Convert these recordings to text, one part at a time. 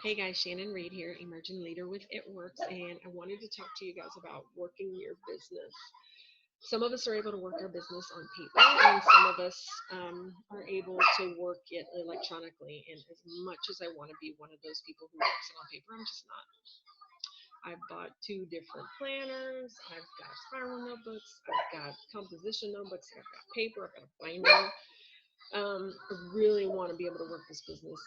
Hey guys, Shannon Reed here, emerging leader with It Works, and I wanted to talk to you guys about working your business. Some of us are able to work our business on paper, and some of us are able to work it electronically. And as much as I want to be one of those people who works it on paper, I'm just not. I've bought two different planners. I've got spiral notebooks. I've got composition notebooks. I've got paper. I've got a binder. I really want to be able to work this business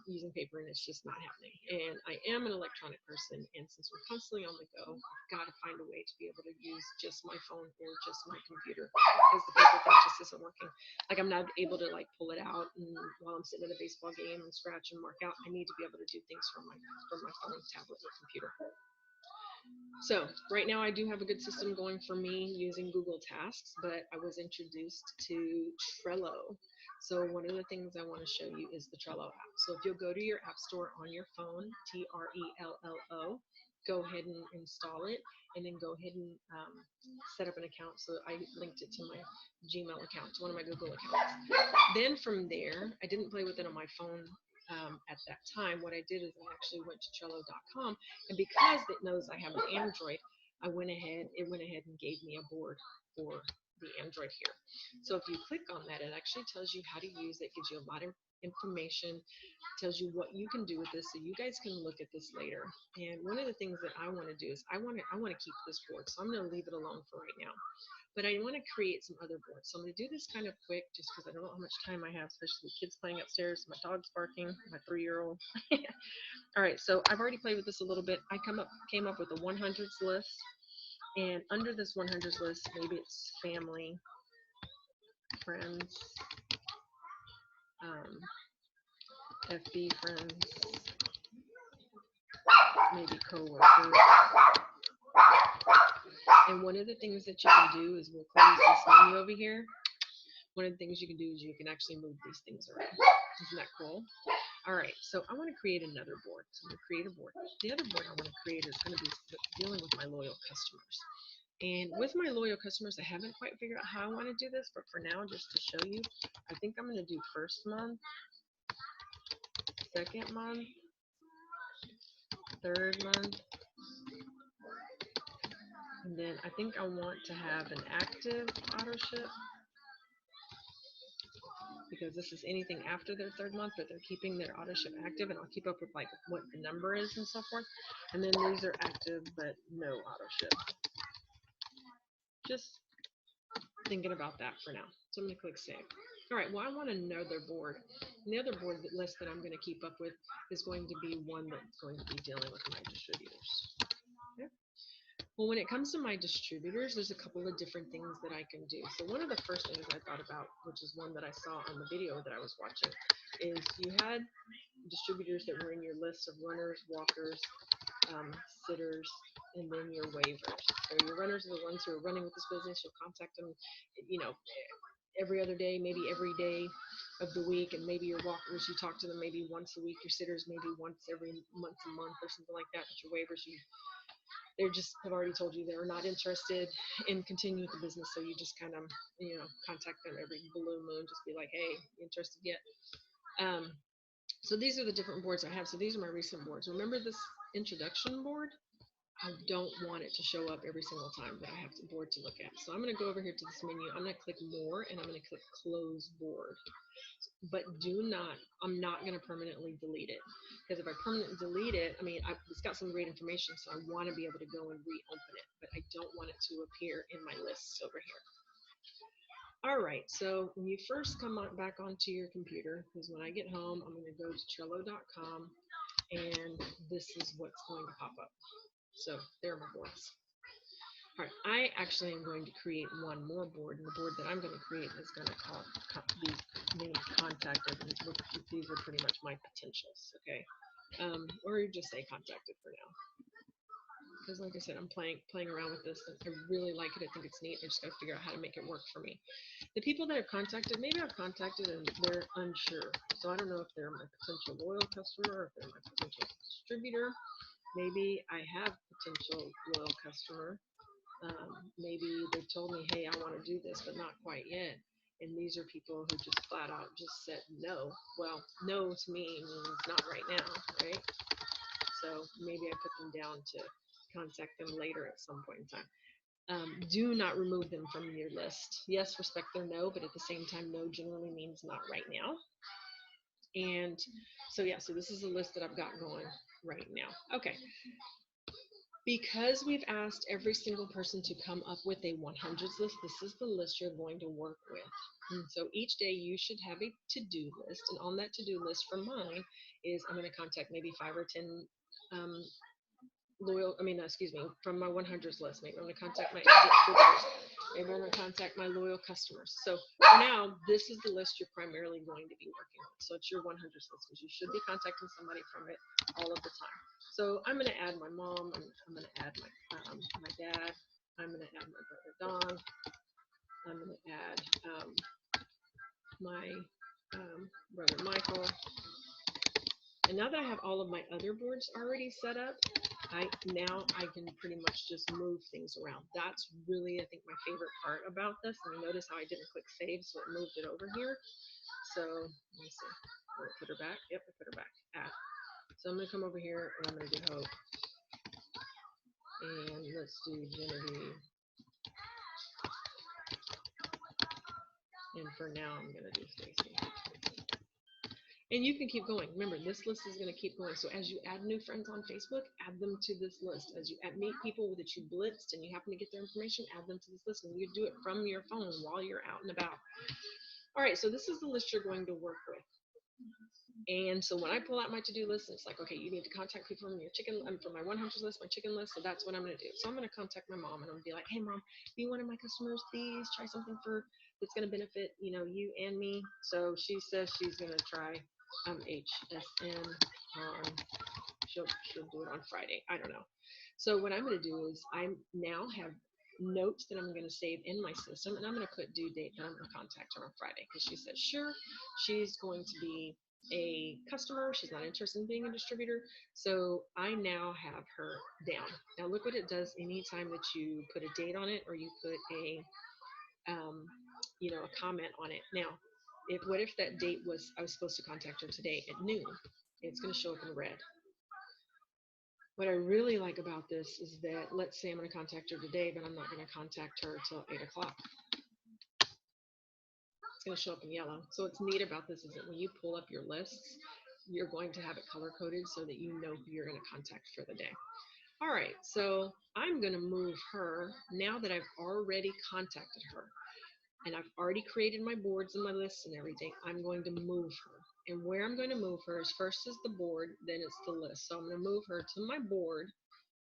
using paper, and it's just not happening. And I am an electronic person, and since we're constantly on the go, I've got to find a way to be able to use just my phone or just my computer because the paper thing just isn't working. Like I'm not able to like pull it out and while I'm sitting at a baseball game and scratch and mark out. I need to be able to do things from my phone, tablet, or computer. So right now I do have a good system going for me using Google Tasks, but I was introduced to Trello. So one of the things I want to show you is the Trello app. So if you'll go to your app store on your phone, Trello, go ahead and install it, and then go ahead and set up an account. So I linked it to my Gmail account, to one of my Google accounts. Then from there, I didn't play with it on my phone at that time. What I did is I actually went to Trello.com, and because it knows I have an Android, it went ahead and gave me a board for the Android here. So if you click on that, it actually tells you how to use it, gives you a lot of information, tells you what you can do with this, so you guys can look at this later. And one of the things that I want to do is I want to keep this board, so I'm going to leave it alone for right now. But I want to create some other boards. So I'm going to do this kind of quick just because I don't know how much time I have, especially with kids playing upstairs, my dog's barking, my 3-year-old. All right, so I've already played with this a little bit. I came up with a 100s list, and under this 100s list, maybe it's family, friends, um, FB friends, maybe coworkers. And one of the things that you can do is we'll close this menu over here. One of the things you can do is you can actually move these things around. Isn't that cool? All right, so I want to create another board. So I'm going to create a board. The other board I want to create is going to be dealing with my loyal customers. And with my loyal customers, I haven't quite figured out how I want to do this, but for now, just to show you, I think I'm going to do first month, second month, third month, and then I think I want to have an active auto ship because this is anything after their third month, but they're keeping their auto ship active, and I'll keep up with like what the number is and so forth. And then these are active but no auto ship. Just thinking about that for now. So I'm going to click save. All right, well, I want another board. And the other board list that I'm going to keep up with is going to be one that's going to be dealing with my distributors. Okay. Well, when it comes to my distributors, there's a couple of different things that I can do. So one of the first things I thought about, which is one that I saw on the video that I was watching, is you had distributors that were in your list of runners, walkers, sitters, and then your waivers. So your runners are the ones who are running with this business. You'll contact them, you know, every other day, maybe every day of the week, and maybe your walkers, you talk to them maybe once a week. Your sitters, maybe once every month or something like that. But your waivers, they just have already told you they're not interested in continuing with the business, so you just kind of, contact them every blue moon. Just be like, hey, you interested yet? Um, so these are the different boards I have. So these are my recent boards. Remember this introduction board? I don't want it to show up every single time that I have the board to look at. So I'm going to go over here to this menu. I'm going to click more, and I'm going to click close board. But I'm not going to permanently delete it. Because if I permanently delete it, it's got some great information, so I want to be able to go and reopen it. But I don't want it to appear in my lists over here. All right, so when you first come back onto your computer, because when I get home, I'm going to go to Trello.com, and this is what's going to pop up. So there are my boards. All right, I actually am going to create one more board, and the board that I'm going to create is going to be named contacted. These are pretty much my potentials, okay? Or you just say contacted for now. Because like I said, I'm playing around with this, and I really like it. I think it's neat. I just got to figure out how to make it work for me. The people that I've contacted, maybe I've contacted and they're unsure. So I don't know if they're my potential loyal customer or if they're my potential distributor. Maybe I have potential loyal customer. Maybe they've told me, hey, I want to do this, but not quite yet. And these are people who just flat out just said no. Well, no to me means not right now, right? so maybe I put them down to contact them later at some point in time. Do not remove them from your list. Yes, respect their no, but at the same time, no generally means not right now. And so, yeah, so this is a list that I've got going right now. Okay. Because we've asked every single person to come up with a 100s list, this is the list you're going to work with. And so each day you should have a to-do list. And on that to-do list for mine is I'm going to contact maybe 5 or 10 from my 100s list. Maybe I'm going to contact my distributors. Maybe I'm going to contact my loyal customers. So for now, this is the list you're primarily going to be working on. So it's your 100s list because you should be contacting somebody from it all of the time. So I'm going to add my mom. I'm going to add my dad. I'm going to add my brother Don. I'm going to add my brother Michael. And now that I have all of my other boards already set up, I can pretty much just move things around. That's really, I think, my favorite part about this. And you notice how I didn't click save, so it moved it over here. So let me see. I'm gonna put her back. Yep, I put her back. Add. So I'm gonna come over here and I'm gonna do Hope. And let's do Genevieve. And for now, I'm gonna do Stacy. And you can keep going. Remember, this list is going to keep going. So as you add new friends on Facebook, add them to this list. As you meet people that you blitzed and you happen to get their information, add them to this list. And you do it from your phone while you're out and about. All right, so this is the list you're going to work with. And so when I pull out my to-do list, it's like, okay, you need to contact people from your from my 100 list, my chicken list. So that's what I'm going to do. So I'm going to contact my mom and I'm going to be like, hey, mom, be one of my customers, please try something that's going to benefit, you and me. So she says she's going to try HSN on, she'll do it on Friday. I don't know. So what I'm going to do is I now have notes that I'm going to save in my system, and I'm going to put due date that I'm going to contact her on Friday because she said, sure, she's going to be a customer. She's not interested in being a distributor. So I now have her down. Now look what it does anytime that you put a date on it or you put a comment on it. Now, what if that date was I was supposed to contact her today at noon? It's going to show up in red. What I really like about this is that, let's say I'm going to contact her today, but I'm not going to contact her till 8 o'clock. It's going to show up in yellow. So what's neat about this is that when you pull up your lists, you're going to have it color coded so that you know who you're going to contact for the day. All right, so I'm going to move her now that I've already contacted her. And I've already created my boards and my lists and everything. I'm going to move her. And where I'm going to move her is first is the board, then it's the list. So I'm going to move her to my board,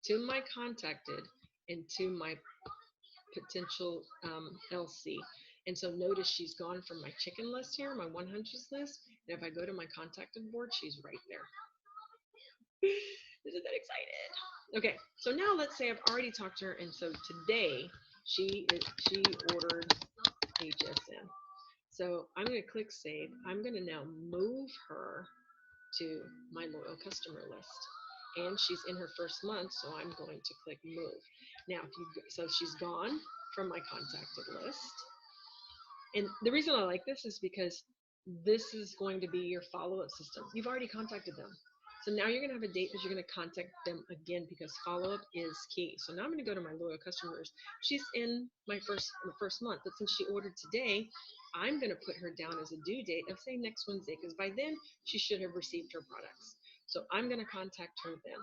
to my contacted, and to my potential LC. And so notice she's gone from my chicken list here, my 100s list. And if I go to my contacted board, she's right there. Isn't that excited? Okay, so now let's say I've already talked to her. And so today she ordered HSN. So I'm going to click save. I'm going to now move her to my loyal customer list. And she's in her first month, so I'm going to click move. Now, so she's gone from my contacted list. And the reason I like this is because this is going to be your follow-up system. You've already contacted them. So now you're going to have a date that you're going to contact them again because follow-up is key. So now I'm going to go to my loyal customers. She's in my first month, but since she ordered today, I'm going to put her down as a due date of say next Wednesday because by then she should have received her products. So I'm going to contact her then.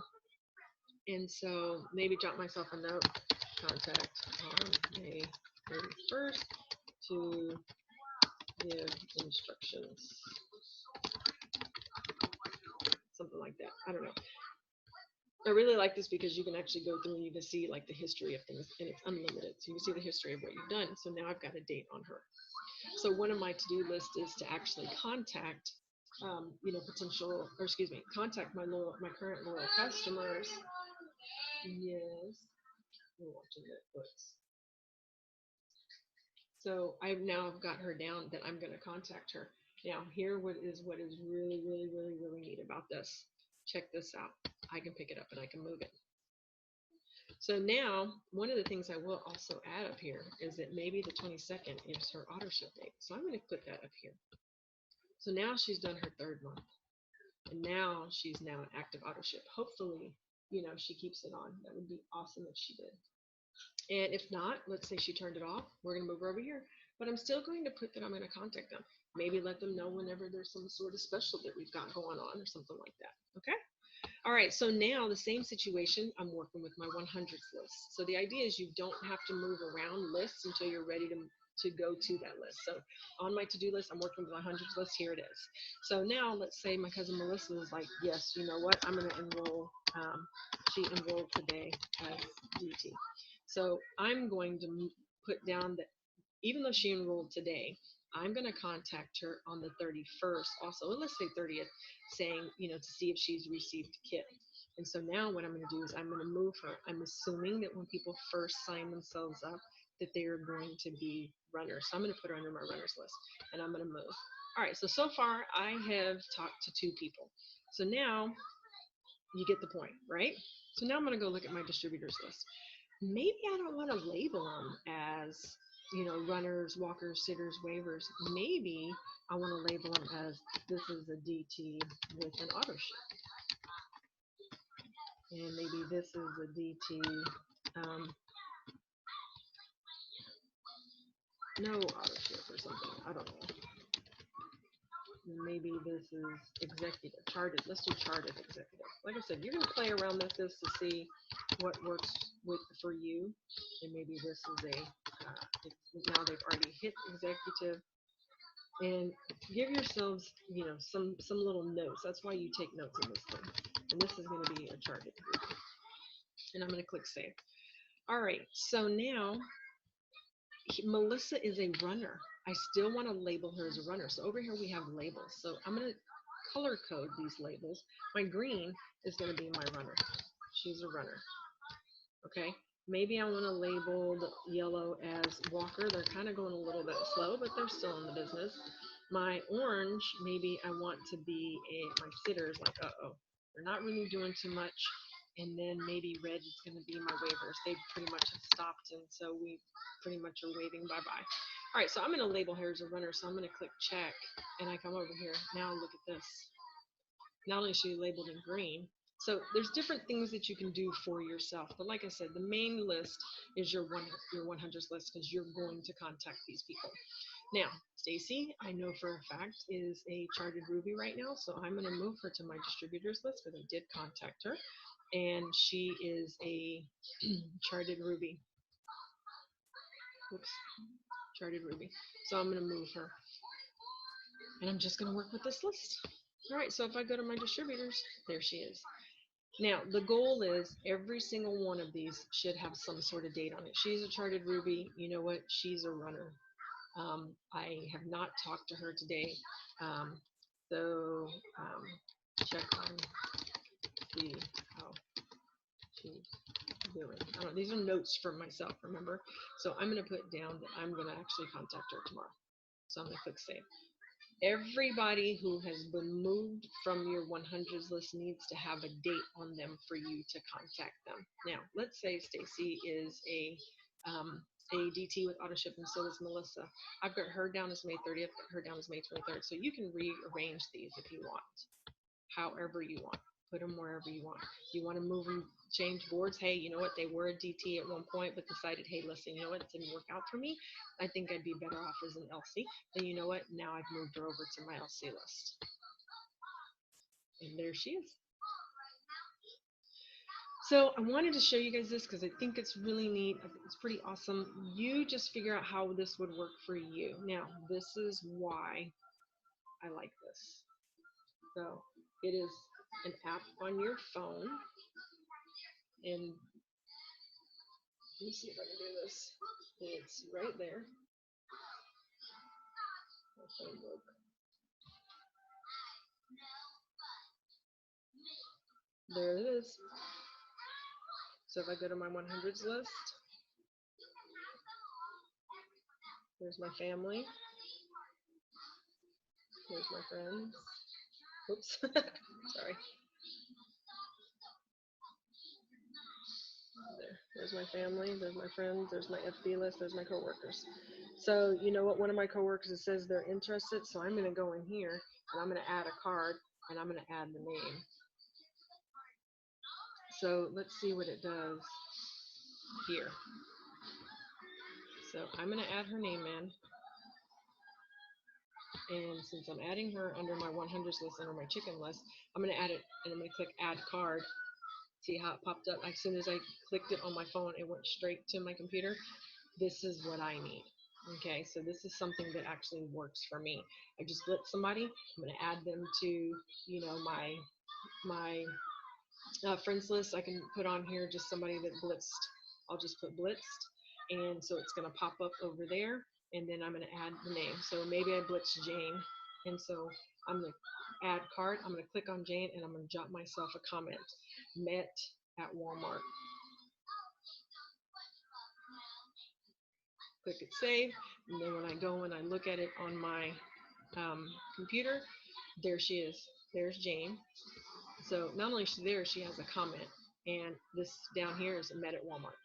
And so maybe jot myself a note, contact on May 31st to give instructions. Something like that. I don't know. I really like this because you can actually go through and you can see like the history of things and it's unlimited. So you can see the history of what you've done. So now I've got a date on her. So one of my to-do lists is to actually contact, contact my current loyal customers. Yes. We're watching Netflix. So I've now got her down that I'm going to contact her. Now here what is really, really, really, really neat about this. Check this out. I can pick it up and I can move it. So now one of the things I will also add up here is that maybe the 22nd is her auto ship date. So I'm going to put that up here. So now she's done her third month. And now she's now an active auto ship. Hopefully, she keeps it on. That would be awesome if she did. And if not, let's say she turned it off, we're going to move her over here. But I'm still going to put that I'm going to contact them. Maybe let them know whenever there's some sort of special that we've got going on or something like that. Okay? All right, so now the same situation, I'm working with my 100s list. So the idea is you don't have to move around lists until you're ready to go to that list. So on my to-do list, I'm working with my 100s list. Here it is. So now let's say my cousin Melissa is like, yes, you know what? I'm going to enroll. She enrolled today as DT. So I'm going to put down that even though she enrolled today, I'm going to contact her on the 31st also, and let's say 30th, saying, to see if she's received kit. And so now what I'm going to do is I'm going to move her. I'm assuming that when people first sign themselves up, that they are going to be runners. So I'm going to put her under my runners list, and I'm going to move. All right, so far I have talked to 2 people. So now you get the point, right? So now I'm going to go look at my distributors list. Maybe I don't want to label them as, runners, walkers, sitters, waivers. Maybe I want to label them as this is a DT with an auto ship. And maybe this is a DT, no auto ship or something. I don't know. Maybe this is executive, charted. Let's do charted executive. Like I said, you're going to play around with this to see what works for you. And maybe this is now they've already hit executive. And give yourselves, some little notes. That's why you take notes in this thing. And this is going to be a charted group. And I'm going to click save. All right, so now Melissa is a runner. I still want to label her as a runner. So over here we have labels. So I'm going to color code these labels. My green is going to be my runner. She's a runner. Okay. Maybe I want to label the yellow as walker. They're kind of going a little bit slow, but they're still in the business. My orange, maybe I want to be my sitters, like, they're not really doing too much. And then maybe red is going to be my waivers. They pretty much have stopped, and so we pretty much are waving bye-bye. All right, so I'm going to label her as a runner, so I'm going to click check, and I come over here. Now look at this. Not only is she labeled in green, so there's different things that you can do for yourself. But like I said, the main list is your 100s list because you're going to contact these people. Now, Stacy, I know for a fact, is a charted Ruby right now, so I'm going to move her to my distributors list because I did contact her, and she is a charted Ruby. Oops, charted Ruby. So I'm going to move her, and I'm just going to work with this list. All right, so if I go to my distributors, there she is. Now, the goal is every single one of these should have some sort of date on it. She's a charted Ruby. You know what? She's a runner. I have not talked to her today, so check on see how she's doing. These are notes for myself, remember? So I'm going to put down that I'm going to actually contact her tomorrow. So I'm going to click save. Everybody who has been moved from your 100s list needs to have a date on them for you to contact them. Now, let's say Stacy is a DT with auto ship, and so is Melissa. I've got her down as May 30th, her down as May 23rd. So you can rearrange these if you want, however you want. Put them wherever you want. You want to move them, change boards. Hey, you know what? They were a DT at one point, but decided, hey, listen, you know what? It didn't work out for me. I think I'd be better off as an LC. Then you know what? Now I've moved her over to my LC list. And there she is. So I wanted to show you guys this because I think it's really neat. I think it's pretty awesome. You just figure out how this would work for you. Now, this is why I like this. So it is an app on your phone. And let me see if I can do this. It's right there. There it is. So if I go to my 100s list, there's my family. There's my friends. Oops. Sorry. There's my family. There's my friends. There's my FB list. There's my coworkers. So you know what? One of my coworkers, it says they're interested. So I'm going to go in here and I'm going to add a card. and I'm going to add the name. So let's see what it does here. So I'm going to add her name in. And since I'm adding her under my 100s list, under my chicken list, I'm going to add it, and I'm going to click add card. See how it popped up? As soon as I clicked it on my phone, it went straight to my computer. This is what I need. Okay, so this is something that actually works for me. I just blitz somebody. I'm going to add them to, my friends list. I can put on here just somebody that blitzed. I'll just put blitzed, and so it's going to pop up over there, and then I'm going to add the name. So maybe I blitzed Jane, and so I'm going to add card. I'm going to click on Jane, and I'm going to jot myself a comment. Met at Walmart. Click it save, and then when I go and I look at it on my computer, there she is. There's Jane. So not only is she there, she has a comment, and this down here is met at Walmart,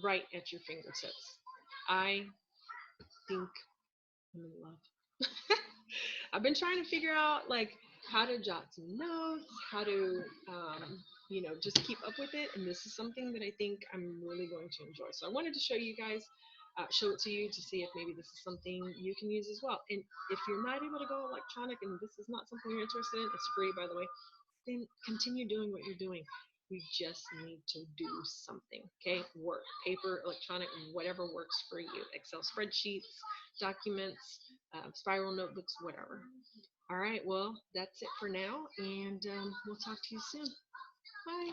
right at your fingertips. I think I'm in love. I've been trying to figure out like how to jot some notes, how to just keep up with it, and this is something that I think I'm really going to enjoy. So I wanted to show you guys, show it to you to see if maybe this is something you can use as well. And if you're not able to go electronic and this is not something you're interested in, it's free by the way, then continue doing what you're doing. We just need to do something, okay? Work, paper, electronic, whatever works for you. Excel spreadsheets, documents, spiral notebooks, whatever. All right, well, that's it for now, and we'll talk to you soon. Bye.